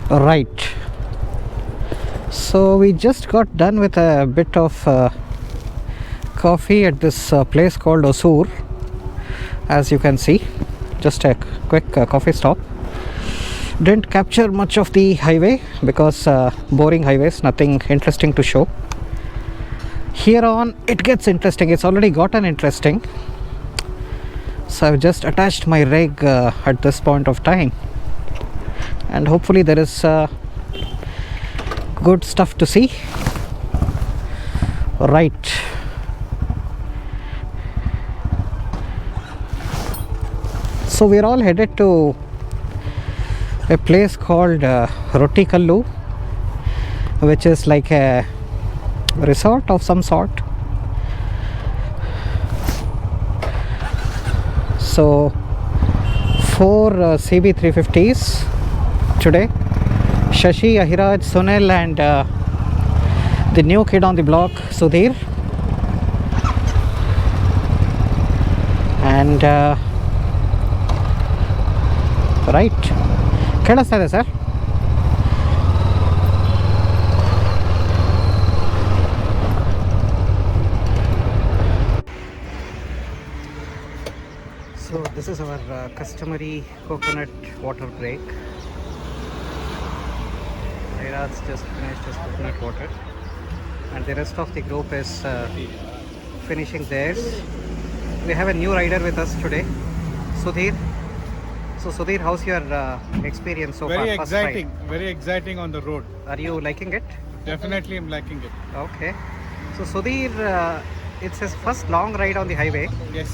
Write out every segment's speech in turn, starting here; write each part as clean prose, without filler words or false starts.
Right. So we just got done with a bit of coffee at this place called Osur. As you can see, just a quick coffee stop. Didn't capture much of the highway because boring highways, nothing interesting to show. Here on it gets interesting. It's already gotten interesting. So I've just attached my rig at this point of time, and hopefully there is good stuff to see. Right. So we're all headed to a place called Rottikallu, which is like a resort of some sort. So 4 CB350s today. Shashi, Ahiraj, Sunil and the new kid on the block, Sudhir. And right. ಕೇಳಿಸ್ತಾ ಇದೆ sir? So this is our customary coconut water break. Airaj just finished his coconut water, and the rest of the group is finishing theirs. We have a new rider with us today, Sudhir. So Sudhir, how's your experience so far? Very exciting, very exciting on the road. Are you liking it? Definitely I'm liking it. Okay. So Sudhir, it's his first long ride on the highway. Yes.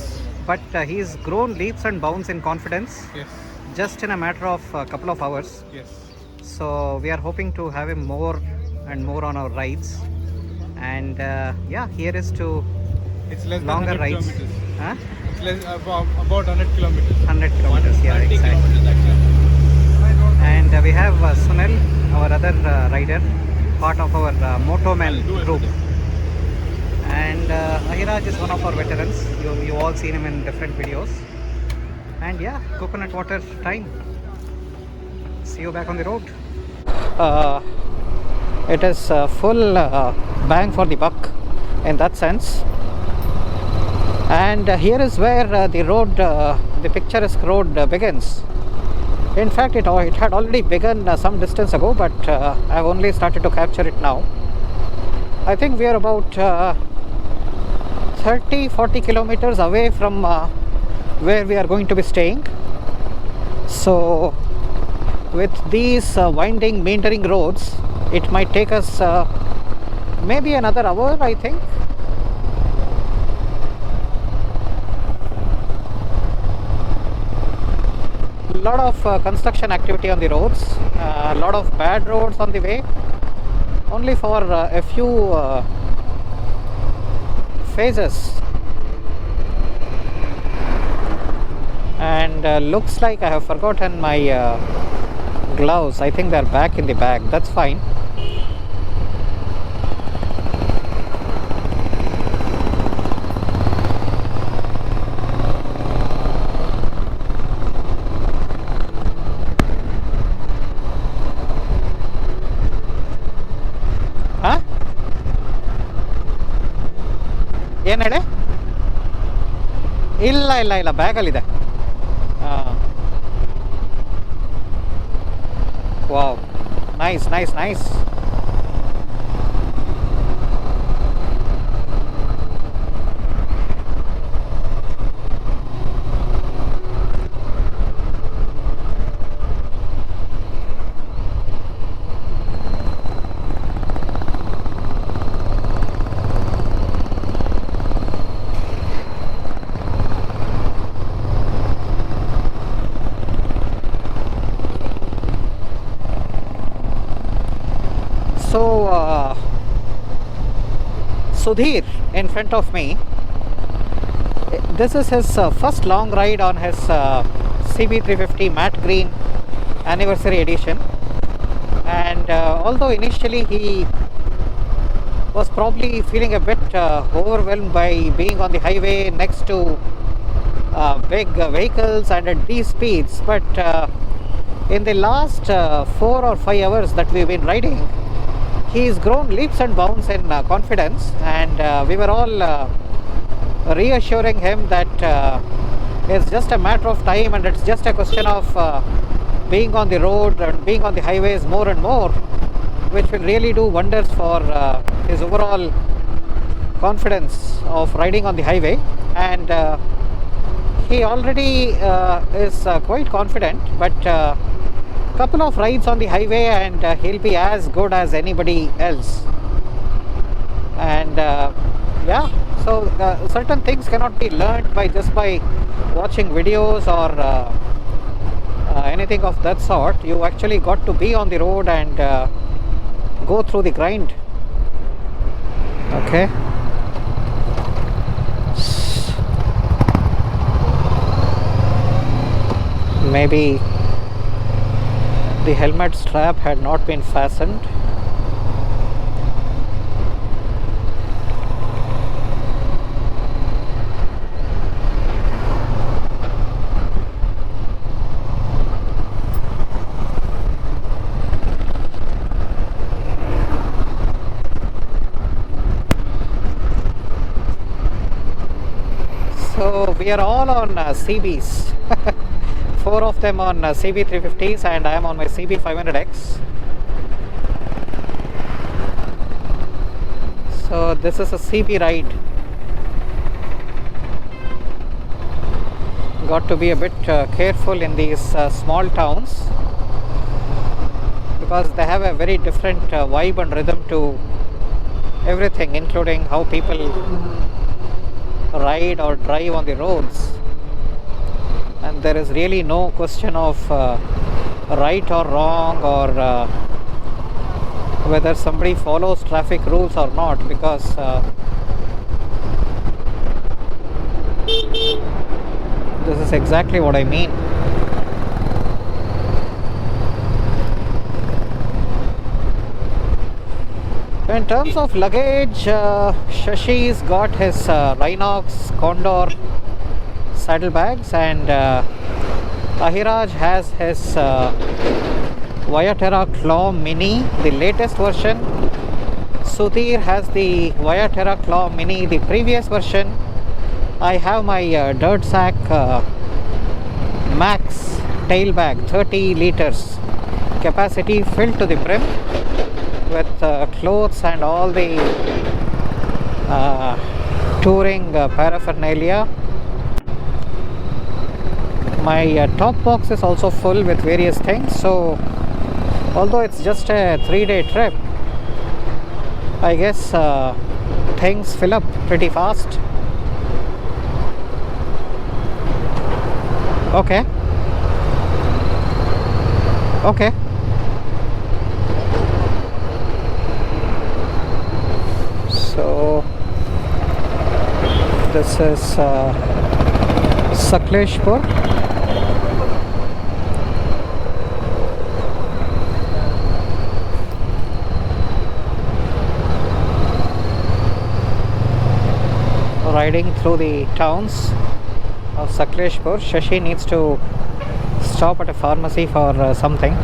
But he's grown leaps and bounds in confidence. Yes. Just in a matter of a couple of hours. Yes. So we are hoping to have him more and more on our rides. And yeah, here is to It's less longer than 100 rides. kilometers. Huh? It's less, about 100 kilometers. 100 kilometers, yeah, 130 exactly. kilometers actually. And we have Sunil, our other rider, part of our Motomen group. And Ahiraj is one of our veterans. You all seen him in different videos. And yeah, coconut water time. See you back on the road. It is full bang for the buck in that sense. And here is where the road, the picturesque road begins. In fact, it had already begun some distance ago, but I've only started to capture it now. I think we are about 30-40 kilometers away from where we are going to be staying. So with these winding, meandering roads, it might take us maybe another hour, I think. A lot of construction activity on the roads, a lot of bad roads on the way, only for a few phases. And looks like I have forgotten my gloves. I think they're back in the bag. That's fine. ಏನು ಹೇಳಿ? ಇಲ್ಲ ಇಲ್ಲ ಇಲ್ಲ ಬ್ಯಾಗಲ್ಲಿದೆ. Wow, nice nice nice. So Sudhir in front of me, this is his first long ride on his CB350 matte green anniversary edition. And although initially he was probably feeling a bit overwhelmed by being on the highway next to big vehicles and at these speeds, but In the last 4 or 5 hours that we've been riding, he's grown leaps and bounds in confidence, and we were all reassuring him that it's just a matter of time and it's just a question of being on the road and being on the highways more and more, which will really do wonders for his overall confidence of riding on the highway. And he already is quite confident, but couple of rides on the highway and he'll be as good as anybody else. And yeah, so certain things cannot be learned by just by watching videos or anything of that sort. You actually got to be on the road and go through the grind. Okay. Maybe the helmet strap had not been fastened. So we are all on CBs. 4 of them on CB350s and I am on my CB500X. So this is a CB ride. Got to be a bit careful in these small towns because they have a very different vibe and rhythm to everything, including how people ride or drive on the roads. And there is really no question of right or wrong or whether somebody follows traffic rules or not, because this is exactly what I mean. In terms of luggage, Shashi's got his Rhinox Condor saddlebags, and Ahiraj has his Viaterra Claw Mini, the latest version. Sudhir has the Viaterra Claw Mini, the previous version. I have my Dirt Sack Max tail bag, 30 liters capacity, filled to the brim with clothes and all the touring paraphernalia. My top box is also full with various things, so although it's just a 3-day trip, I guess things fill up pretty fast. Okay. Okay. So this is Sakleshpur. Riding through the towns of Sakleshpur. Shashi needs to stop at a pharmacy for something.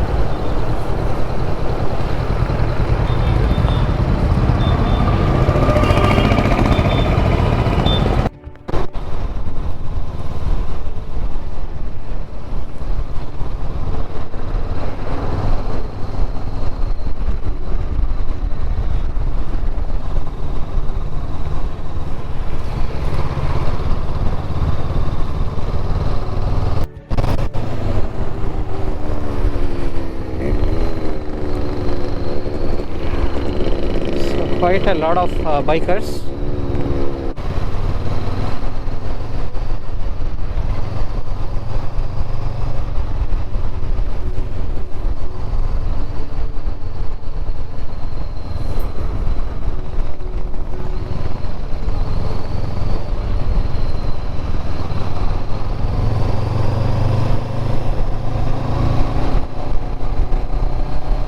Quite a lot of bikers.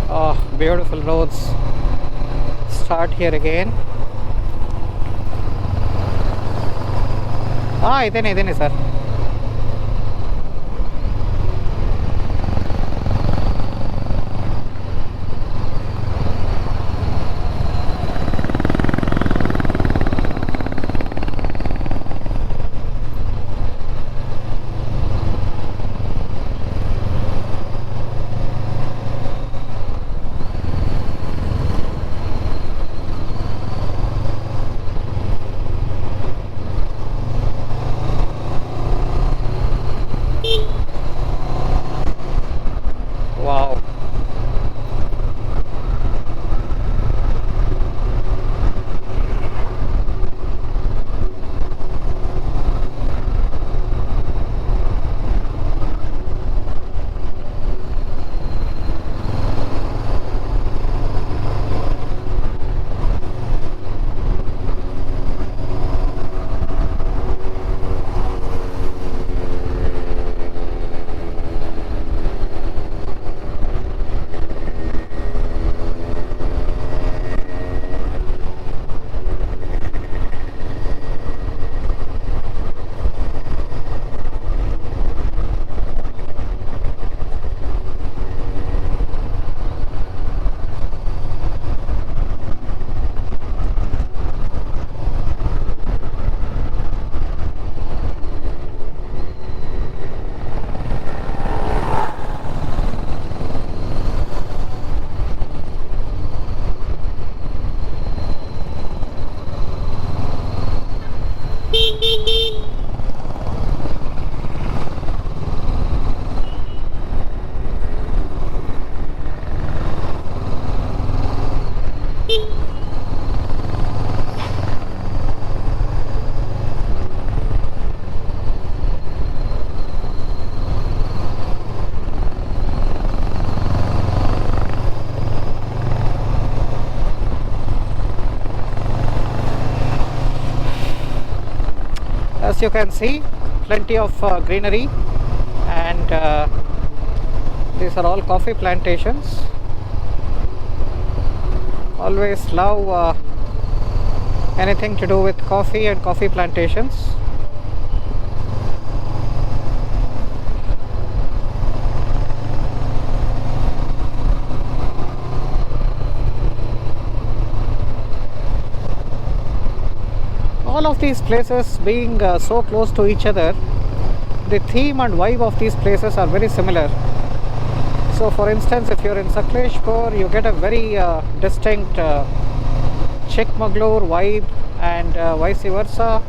Oh, beautiful roads. Start here again. ಇದೇನೆ sir. you can see, plenty of greenery, and these are all coffee plantations. Always love anything to do with coffee and coffee plantations. All of these places being so close to each other, the theme and vibe of these places are very similar. So for instance, if you're in Sakleshpur, you get a very distinct Chikmagalur vibe, and vice versa.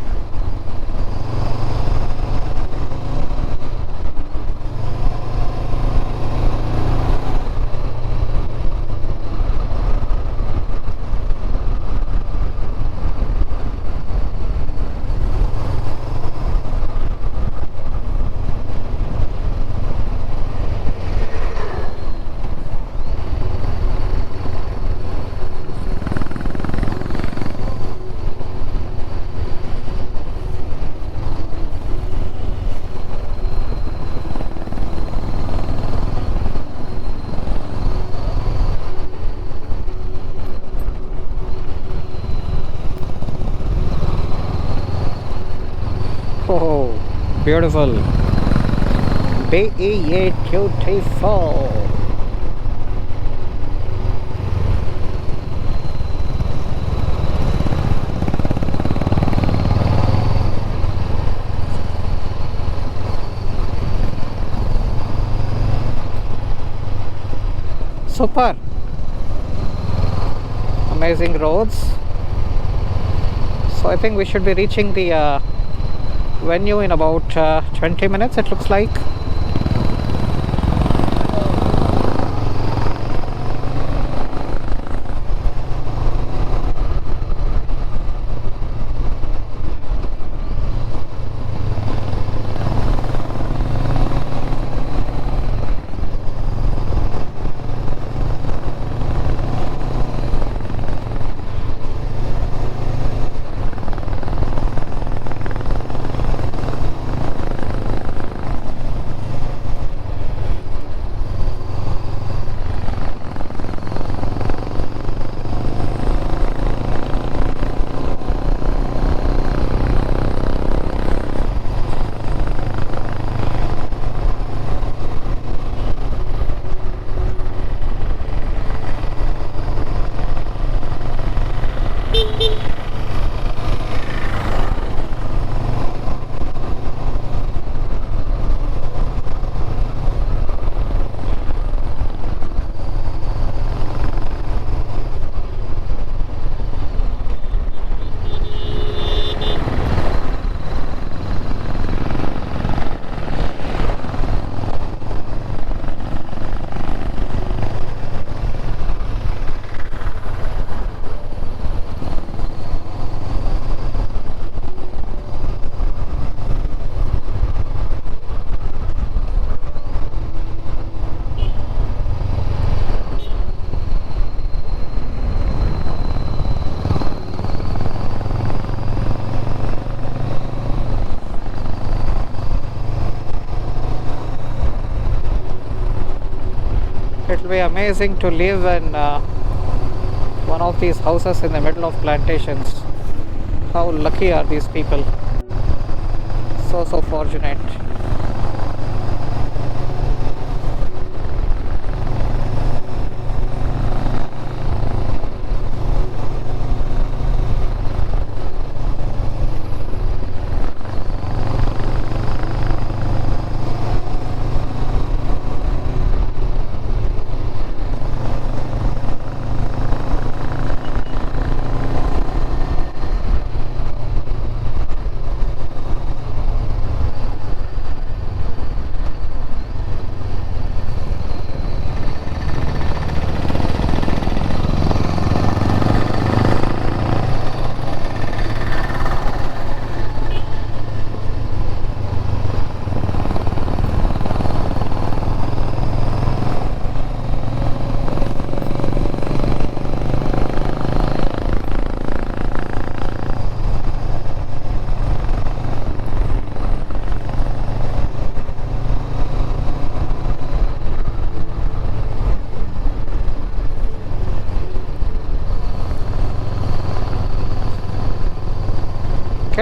Oh, beautiful. Beautiful. Super. Amazing roads. So I think we should be reaching the venue in about 20 minutes, it looks like. It will be amazing to live in one of these houses in the middle of plantations. How lucky are these people? So fortunate.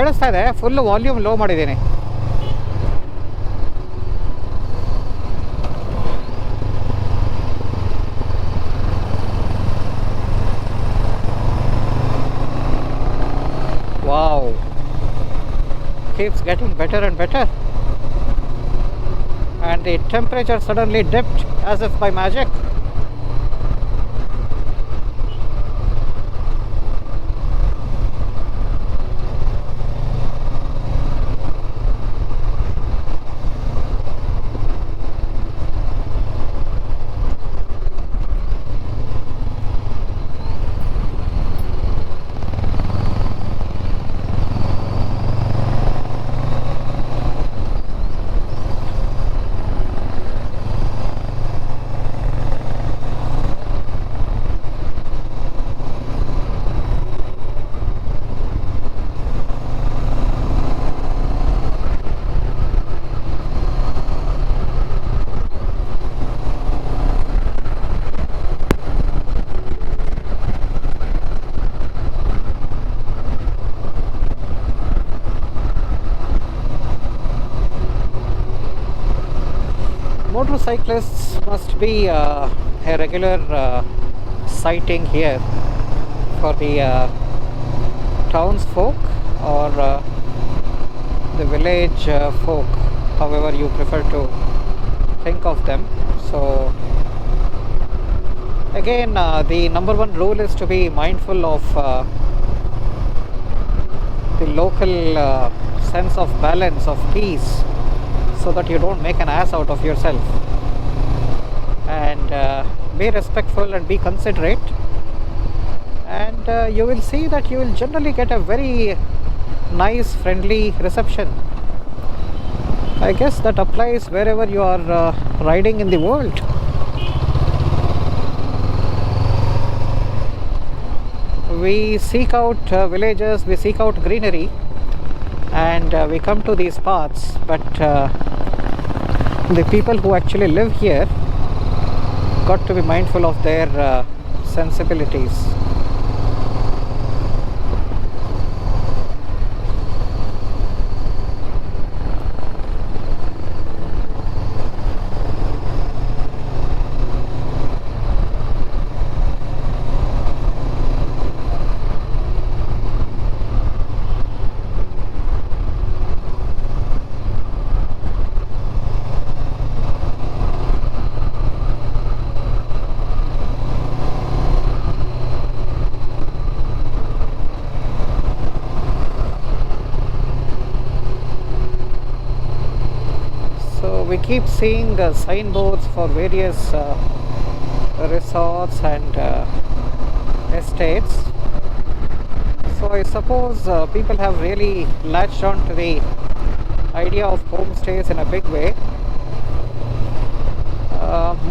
ಕೇಳಿಸ್ತಾ ಇದೆ, full volume low ಮಾಡಿದ್ದೀನಿ. Wow, keeps getting better and better, and the temperature suddenly dipped as if by magic. Motorcyclists must be a regular sighting here for the townsfolk or the village folk, however you prefer to think of them. So again, the number one rule is to be mindful of the local sense of balance, of peace, so that you don't make an ass out of yourself, and be respectful and be considerate, and you will see that you will generally get a very nice, friendly reception. I guess that applies wherever you are riding in the world. We seek out villages, we seek out greenery, and we come to these paths, but the people who actually live here got to be mindful of their sensibilities. We keep seeing signboards for various resorts and estates. So I suppose people have really latched on to the idea of homestays in a big way.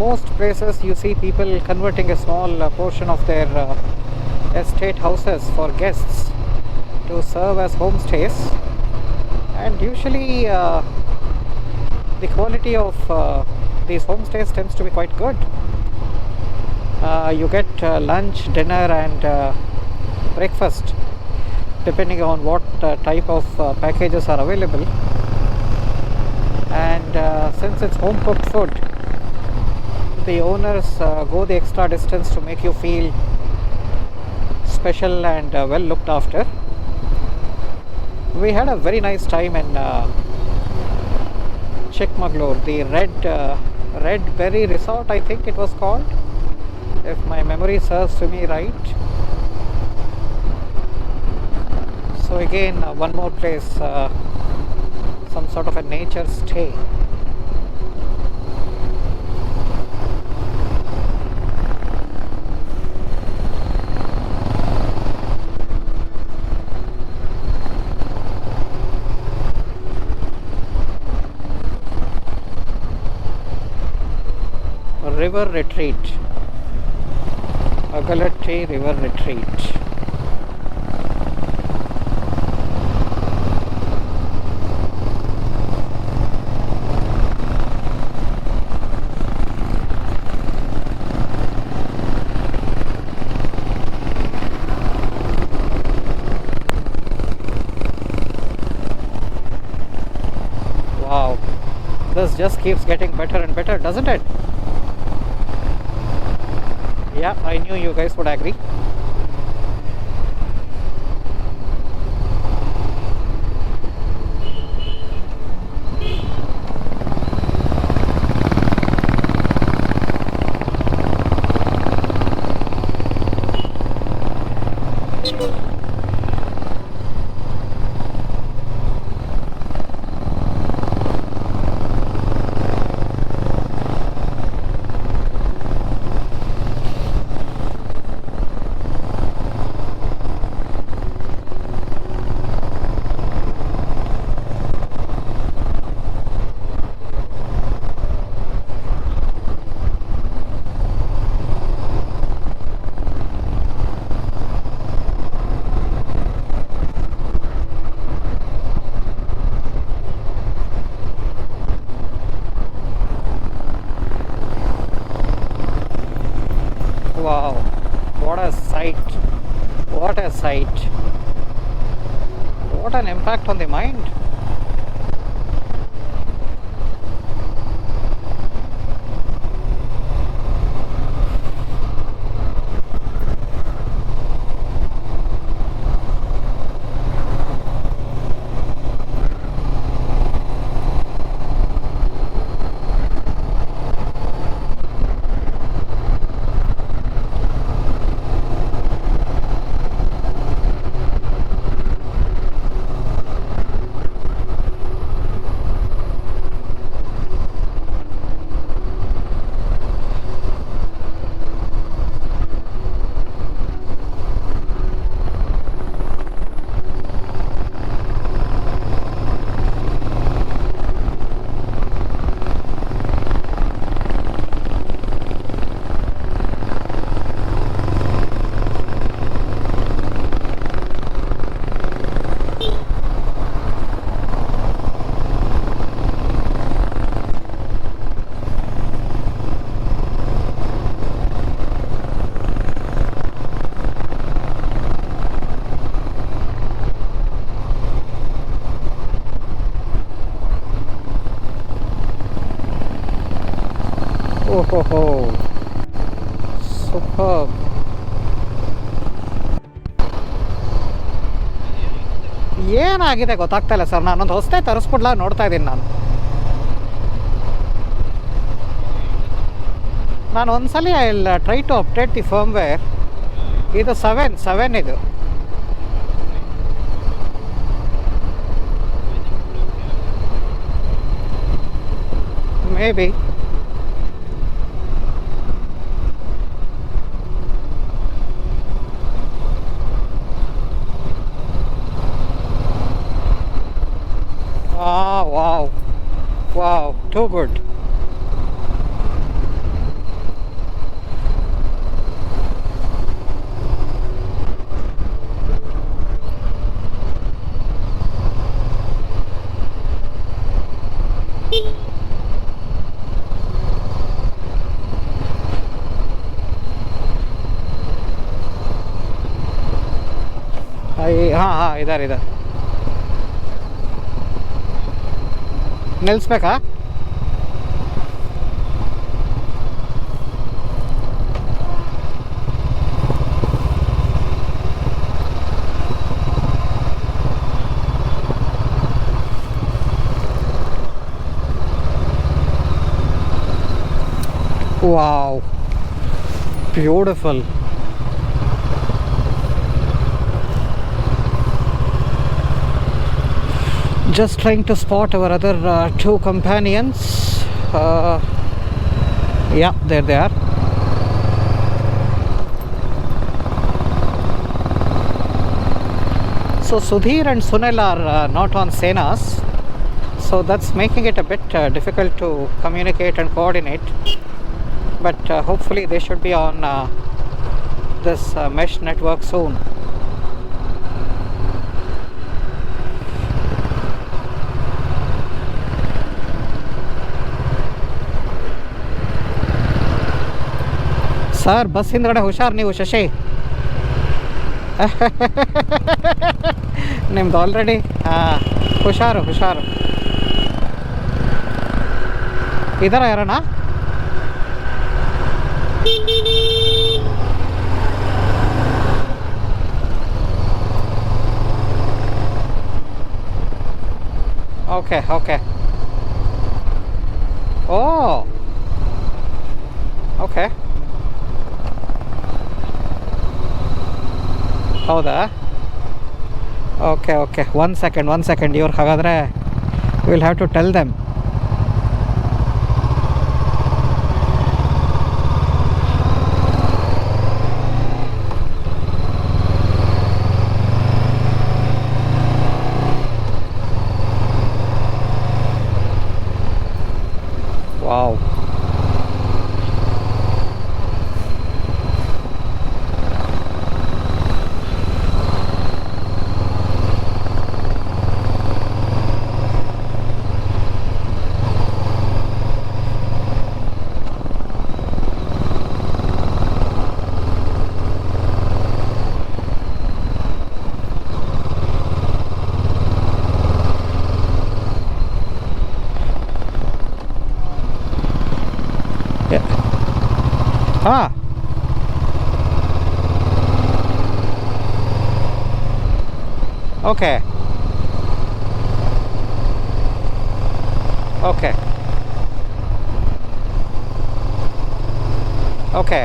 Most places you see people converting a small portion of their estate houses for guests to serve as homestays, and usually the quality of these homestays tends to be quite good. You get lunch, dinner and breakfast depending on what type of packages are available, and since it's home cooked food, the owners go the extra distance to make you feel special and well looked after. We had a very nice time in Chikmagalur, the Red Berry Resort, I think it was called, if my memory serves to me right. So again, one more place, some sort of a nature stay. River retreat, Agalatti River retreat. This just keeps getting better and better, doesn't it? Yeah, I knew you guys would agree. Wow, what a sight! What a sight! What an impact on the mind! Oh ho ho! Superb! ಏನಾಗಿದೆ ಗೊತ್ತಾಗ್ತಾ ಇಲ್ಲ sir. ನಾನೊಂದು ಹೊಸದೇ ತರಿಸ್ಬಿಡ್ಲಾ ನೋಡ್ತಾ ಇದ್ದೀನಿ ನಾನು ಒಂದ್ಸಲಿ I will try to update the firmware. ಇದು 7 ಇದು. Maybe. Wow, wow, too good. हाँ इधर ನಿಲ್ಲಿಸ್ಬೇಕಾ? Wow, beautiful. Just trying to spot our other two companions. Yeah, there they are. So Sudhir and Sunil are not on Senas, so that's making it a bit difficult to communicate and coordinate, but hopefully they should be on this mesh network soon. Sir, bus ಹಿಂದ್ಗಡೆ ಹುಷಾರು ನೀವು. ಶಶಿ ನಿಮ್ದು already. ಹಾಂ, ಹುಷಾರು. ಇದಾರ ಯಾರಣ್ಣ? Okay okay. Oh okay, ಹೌದಾ? Okay okay, one second ಇವ್ರು ಹಾಗಾದರೆ will have to tell them. Wow, ಹಾಂ okay okay okay.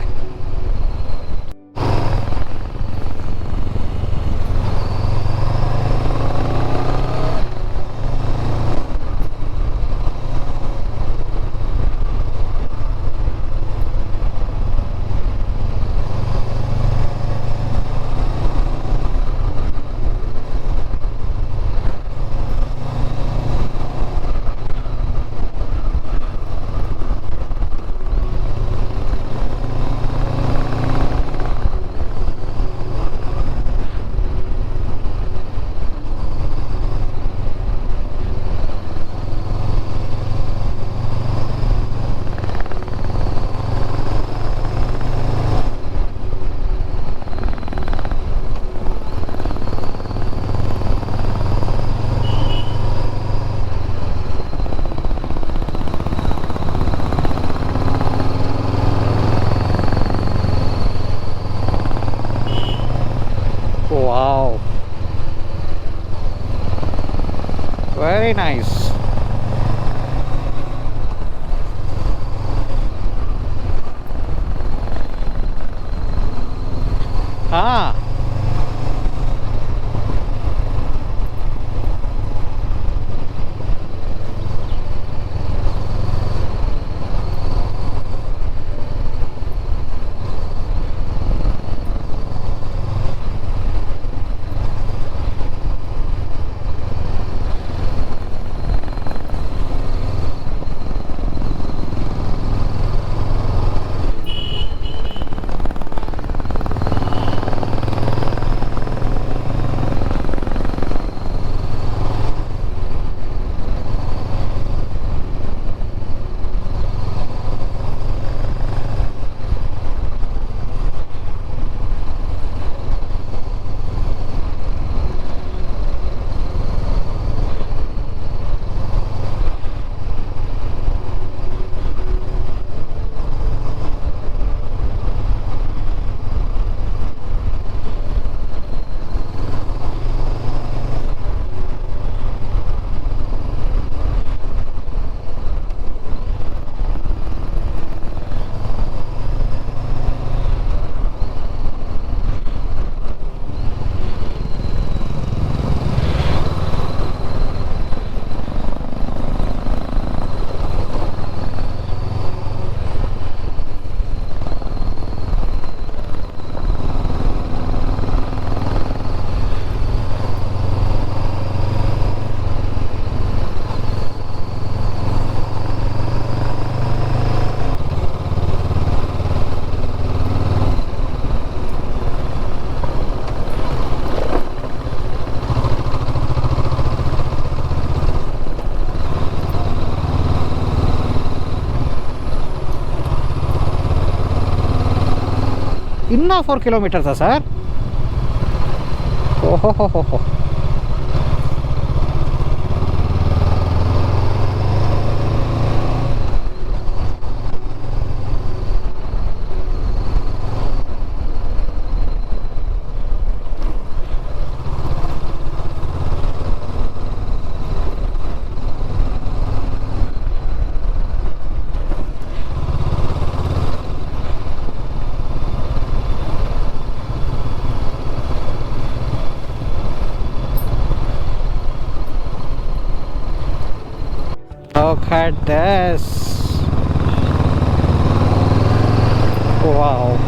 Wow, very nice. Ah, ಇನ್ನೂ 4 ಕಿಲೋಮೀಟರ್ಸಾ ಸರ್? ಓಹೋ ಹೋ ಹೋ ಹೋ. at this. Wow.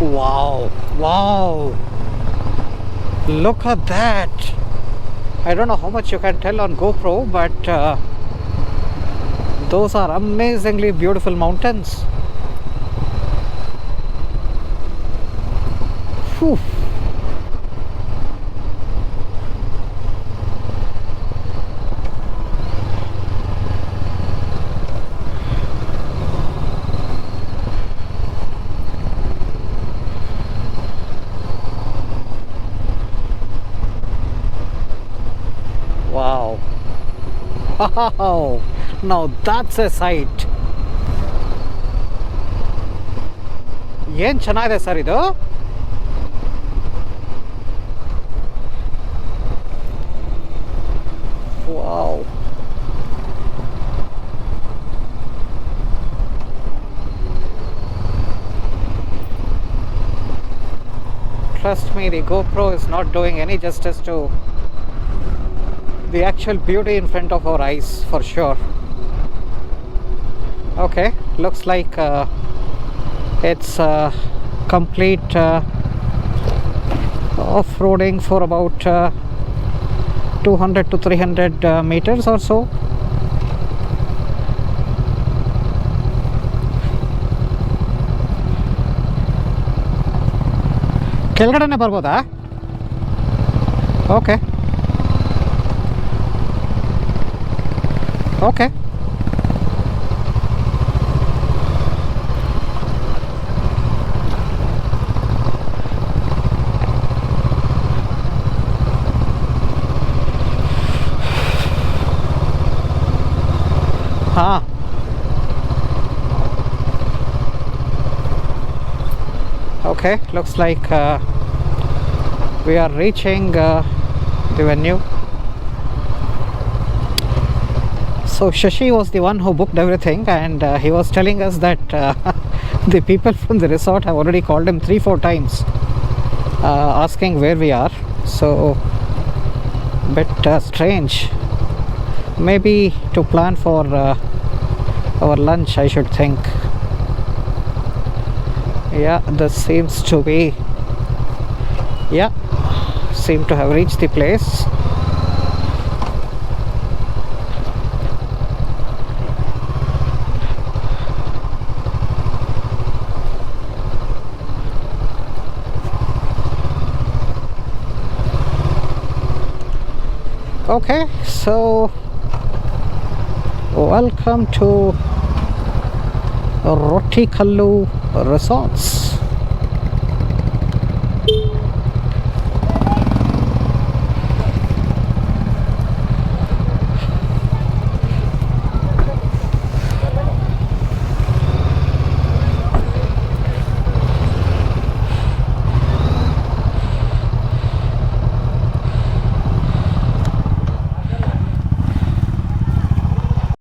Wow, wow, look at that. I don't know how much you can tell on GoPro, but those are amazingly beautiful mountains. Whew. Wow. Wow. Now that's a sight. ಏನ್ ಚೆನ್ನಾಗಿದೆ sir ಇದು. Wow. Trust me, the GoPro is not doing any justice to the actual beauty in front of our eyes, for sure. Okay, looks like it's complete off-roading for about 200 to 300 meters or so. ಕೆಳಗಡೆನೆ ಬರ್ಬೋದಾ? Okay okay. ಹಾಂ, okay, looks like we are reaching the venue. So Shashi was the one who booked everything, and he was telling us that the people from the resort have already called him 3-4 times asking where we are. So bit strange. Maybe to plan for our lunch, I should think. Yeah, this seems to be, yeah, seem to have reached the place. Okay, so welcome to Rottikallu Resorts.